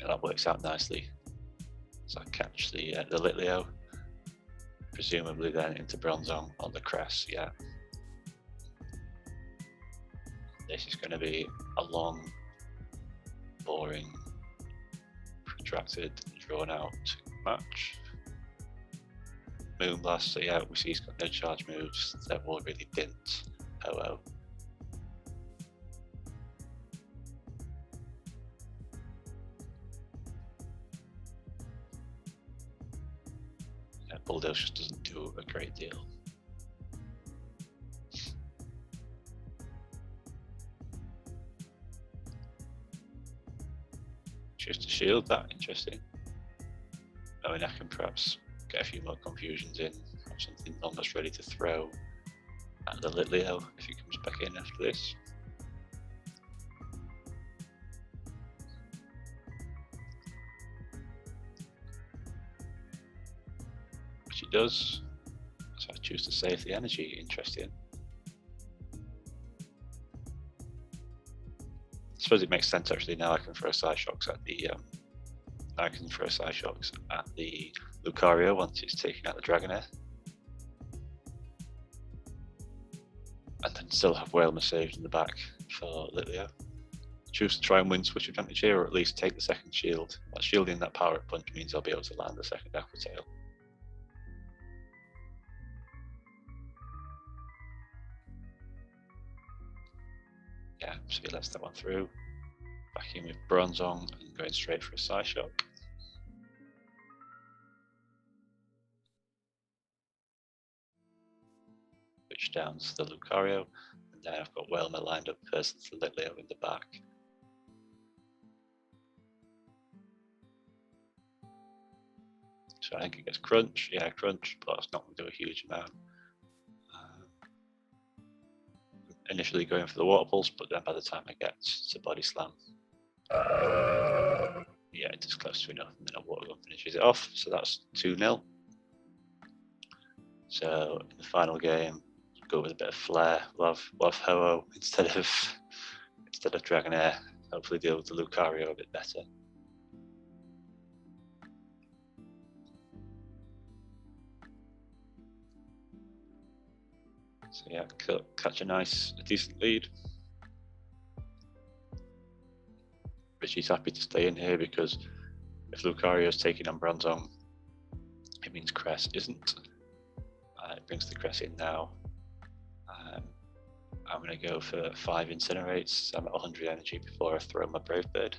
And that works out nicely. So I catch the Litleo, presumably then into Bronzong on the Cress. Yeah. This is going to be a long, boring, protracted, drawn out match. Moonblast, so yeah, we see he's got no charge moves that will really dint Ho-Oh. Bulldoze just doesn't do a great deal. choose to shield that. Interesting. I mean, I can perhaps get a few more confusions in. Have something almost ready to throw at the Litleo if he comes back in after this. Which he does. So I choose to save the energy. Interesting. I suppose it makes sense actually. Now I can throw Psyshocks at the Lucario once it's taken out the Dragonair. And then still have Wailmer saved in the back for Litleo. Choose to try and win switch advantage here, or at least take the second shield. Well, shielding that power up punch means I'll be able to land the second Aqua Tail. Yeah, so he lets that one through. Back in with Bronzong and going straight for a Psyshock. Switch down to the Lucario, and then I've got Wailmer lined up versus the Litleo in the back. So I think it gets Crunch, yeah, Crunch, but it's not going to do a huge amount. Initially going for the Water Pulse, but then by the time I get to Body Slam, yeah, it is close to enough, and then a Water Gun finishes it off, so that's 2-0. So in the final game, go with a bit of flair. We'll have Ho-Oh instead of Dragonair. Hopefully deal with the Lucario a bit better. So yeah, catch a decent lead. Richie's happy to stay in here because if Lucario's taking on Bronzong, it means Cress isn't. It brings the Cress in now. I'm going to go for 5 Incinerates. I'm at 100 energy before I throw my Brave Bird.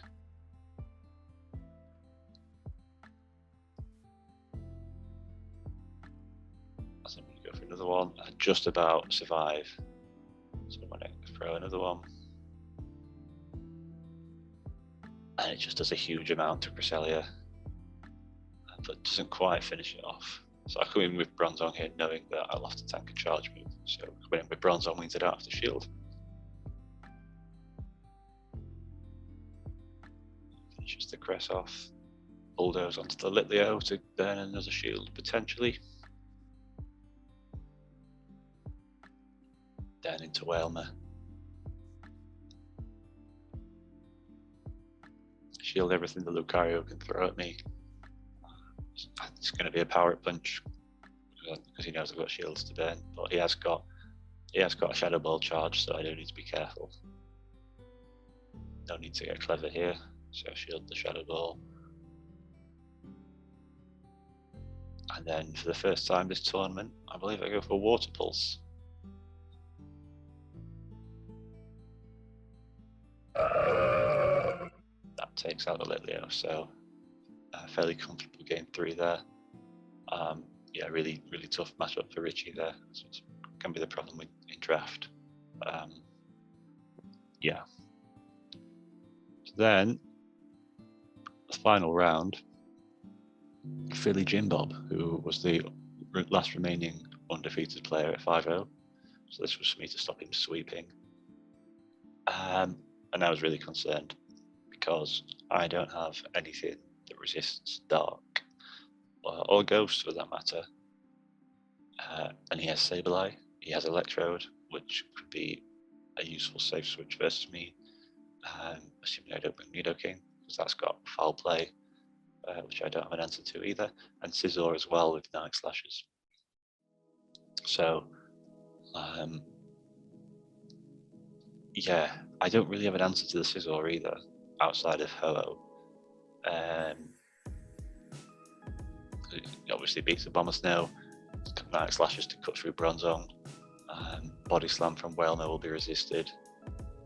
So I'm going to go for another one. I just about survive. So I'm going to throw another one. And it just does a huge amount to Cresselia, but doesn't quite finish it off. So I come in with Bronzong here knowing that I'll have to tank a charge move. So coming in with Bronzong means I don't have to shield. Finishes the Cress off. Bulldoze onto the Litleo to burn another shield potentially. Then into Wailmer. Shield everything the Lucario can throw at me. It's going to be a power punch because he knows I've got shields to burn, but he has got a Shadow Ball charge, so I do need to be careful. No need to get clever here, so I shield the Shadow Ball. And then for the first time this tournament, I believe I go for Water Pulse. That takes out the Litleo, so a fairly comfortable game 3 there. Yeah, really tough matchup for Richie there. So it can be the problem in draft. Yeah. So then, the final round, Philly Jim Bob, who was the last remaining undefeated player at 5-0. So this was for me to stop him sweeping. And I was really concerned because I don't have anything that resists Dark or Ghost for that matter. And he has Sableye, he has Electrode, which could be a useful safe switch versus me, assuming I don't bring Nidoking, because that's got Foul Play, which I don't have an answer to either, and Scizor as well with Night Slashes. So, yeah, I don't really have an answer to the Scizor either, outside of Ho-Oh. It obviously beats the Bomber Snow, Night Slashes to cut through Bronzong, Body Slam from Wailmer will be resisted,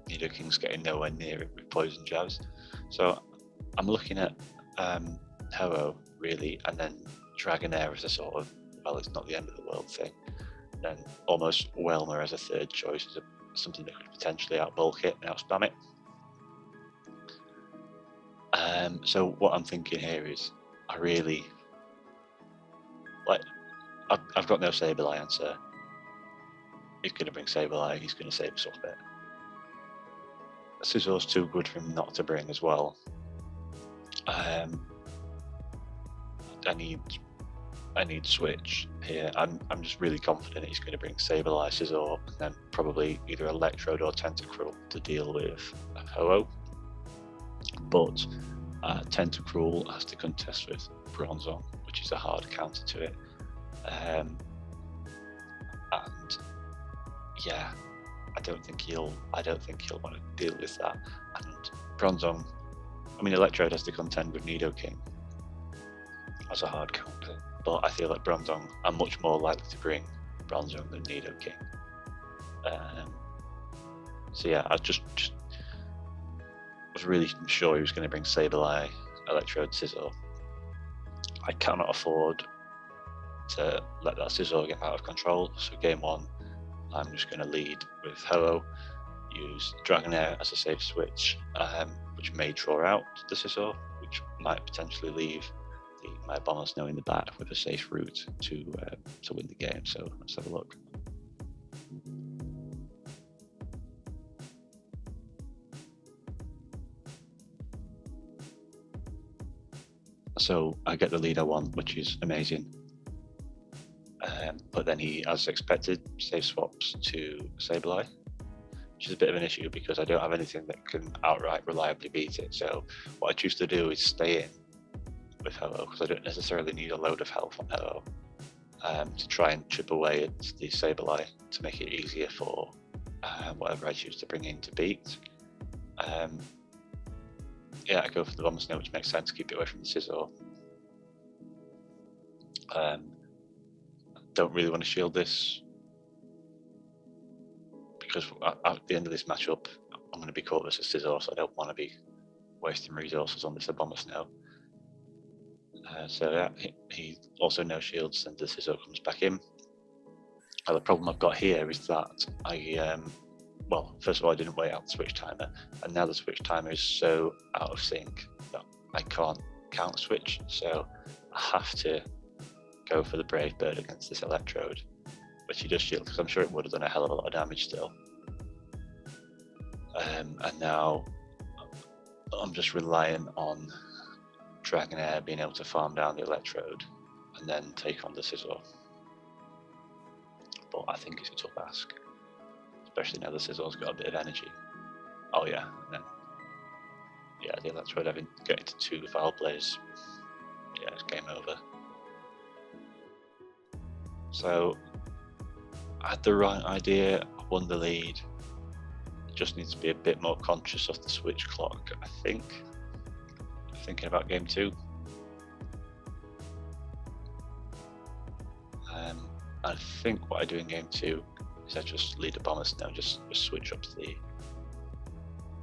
Nidoking's getting nowhere near it with Poison Jabs. So I'm looking at Ho-Oh really, and then Dragonair as a sort of, well, it's not the end of the world thing. Then almost Wailmer as a third choice as something that could potentially outbulk it and outspam it. So what I'm thinking here is, I really like. I've got no Sableye answer. He's going to bring Sableye. He's going to save us off it. Scissor's too good for him not to bring as well. I need switch here. I'm just really confident he's going to bring Sableye, Scizor, and then probably either Electrode or Tentacruel to deal with Ho-Oh. But Tentacruel has to contest with Bronzong, which is a hard counter to it. And yeah, I don't think he'll want to deal with that. And Bronzong, I mean, Electrode has to contend with Nidoking as a hard counter, but I feel like Bronzong, I'm much more likely to bring Bronzong than Nidoking. So yeah, I just was really sure he was going to bring Sableye, Electrode, Scizor. I cannot afford to let that Scizor get out of control, so game one, I'm just going to lead with Ho-Oh, use Dragonair as a safe switch, which may draw out the Scizor, which might potentially leave my Abomasnow in the back with a safe route to win the game. So let's have a look. So I get the lead I want, which is amazing. But then he, as expected, safe swaps to Sableye, which is a bit of an issue because I don't have anything that can outright reliably beat it. So what I choose to do is stay in with Ho-Oh because I don't necessarily need a load of health on Ho-Oh to try and chip away at the Sableye to make it easier for whatever I choose to bring in to beat. Yeah, I go for the Abomasnow, which makes sense, keep it away from the Scizor. Don't really want to shield this because at the end of this matchup, I'm going to be caught versus Scizor, so I don't want to be wasting resources on this Abomasnow. So yeah, he also no shields, and the Scizor comes back in. The problem I've got here is that well, first of all, I didn't wait out the switch timer, and now the switch timer is so out of sync that I can't counter switch, so I have to go for the Brave Bird against this Electrode, which he does shield because I'm sure it would have done a hell of a lot of damage still. And now I'm just relying on Dragonair being able to farm down the Electrode and then take on the Scizor. But I think it's a tough ask, especially now the Scizzor's got a bit of energy. Oh yeah, and then yeah, the Electrode having getting to 2 foul plays, yeah, it's game over. So I had the right idea, I won the lead. Just need to be a bit more conscious of the switch clock, I think. Thinking about game 2. I think what I do in game 2 is I just lead a Abomasnow, just switch up the.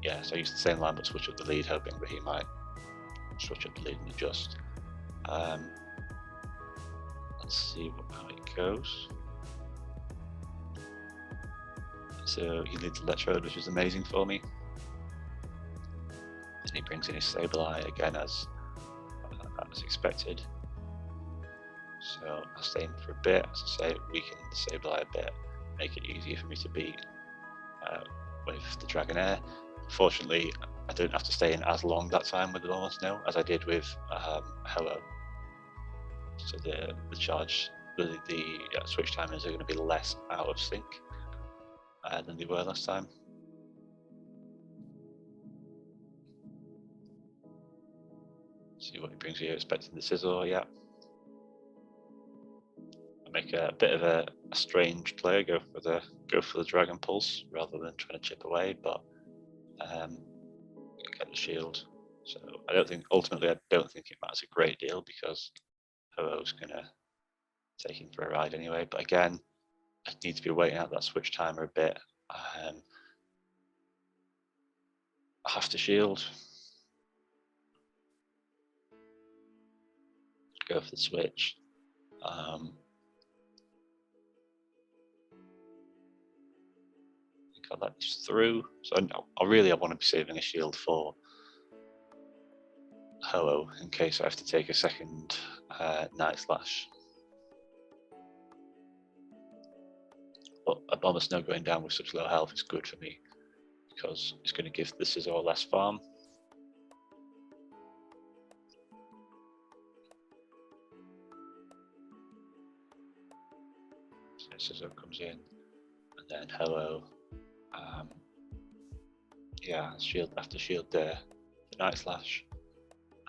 Yeah, so I use the same line but switch up the lead, hoping that he might switch up the lead and adjust. Let's see how it goes. So he leads Electrode, which is amazing for me. And he brings in his Sableye again as expected. So I'll stay in for a bit, as I say, weaken the Sableye a bit, make it easier for me to beat with the Dragonair. Fortunately, I didn't have to stay in as long that time with the Abomasnow as I did with Ho-Oh. So the switch timers are going to be less out of sync than they were last time. See what he brings here, expecting the Scizor, yeah. I make a bit of a strange play, go for the Dragon Pulse rather than trying to chip away, but get the shield. So ultimately I don't think it matters a great deal because Ho-Oh's gonna take him for a ride anyway. But again, I need to be waiting out that switch timer a bit. I have to shield. Go for the switch. I think I'll let this through. So I want to be saving a shield for Ho-Oh in case I have to take a second Night Slash. But a Bomber Snow going down with such low health is good for me because it's going to give the Scizor less farm. So Scizor comes in, and then Ho-Oh. Yeah, shield after shield there, the Night Slash,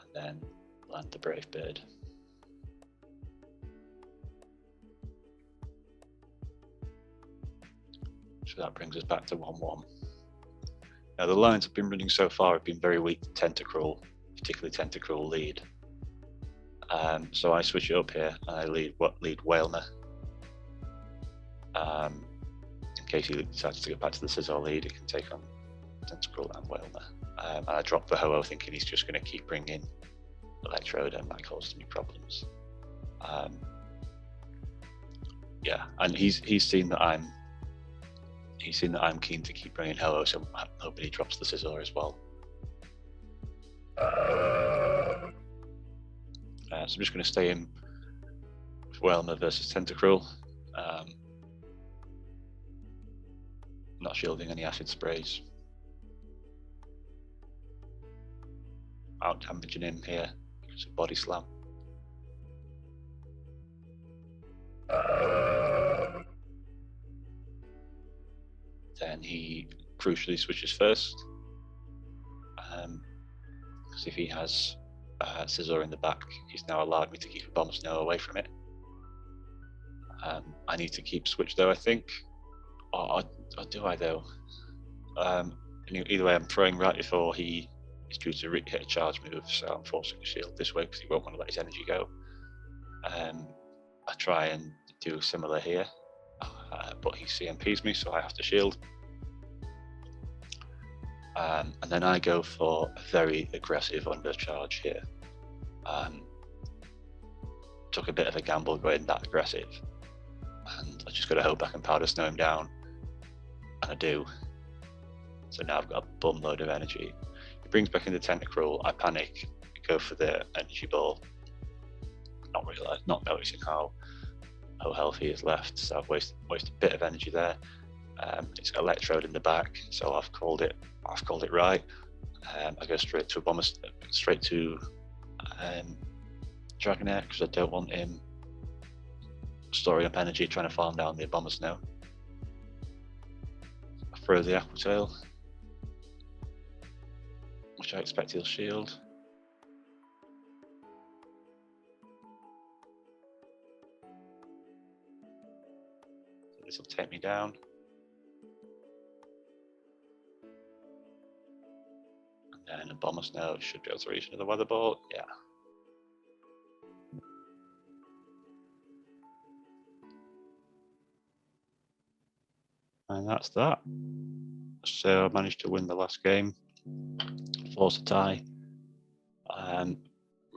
and then land the Brave Bird. So that brings us back to 1-1. Now the lines have been running so far have been very weak to Tentacruel, particularly Tentacruel lead. So I switch it up here and I lead Wailmer. In case he decides to go back to the Scizor lead, he can take on Tentacruel and Wailmer. And I drop the Ho-Oh thinking he's just going to keep bringing Electrode and that causes me problems. Yeah, and he's seen that I'm keen to keep bringing Ho-Oh, so I'm hoping he drops the Scizor as well. So I'm just going to stay in with Wailmer versus Tentacruel. Not shielding any acid sprays. Out damaging him here because of Body Slam. Then he crucially switches first. Because if he has Scizor in the back, he's now allowed me to keep a Bomber Snow away from it. I need to keep switch though, I think. Or do I though? Either way, I'm throwing right before he is due to hit a charge move, so I'm forcing a shield this way because he won't want to let his energy go. I try and do similar here, but he CMPs me, so I have to shield. And then I go for a very aggressive undercharge here. Took a bit of a gamble going that aggressive, and I just got to hope I can Powder Snow him down, and I do. So now I've got a bum load of energy. He brings back in the Tentacruel, I panic, go for the Energy Ball, not noticing how healthy he is left, so I've wasted a bit of energy there. It's got Electrode in the back, so I've called it right. I go straight to Dragonair because I don't want him storing up energy trying to farm down the Bomber Snow. I throw the Aqua Tail, which I expect he'll shield. So this will take me down. And then a Bomber Snow should be able to reach another Weather Ball. Yeah. And that's that. So I managed to win the last game, force a tie.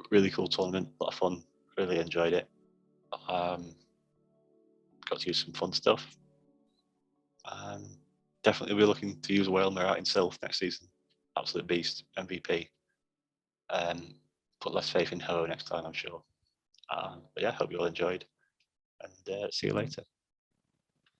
Really cool tournament, a lot of fun, really enjoyed it. Got to use some fun stuff. Definitely we're looking to use Wailmer out in Sylph next season. Absolute beast, MVP. Put less faith in Ho next time, I'm sure. But yeah, hope you all enjoyed, and see you later.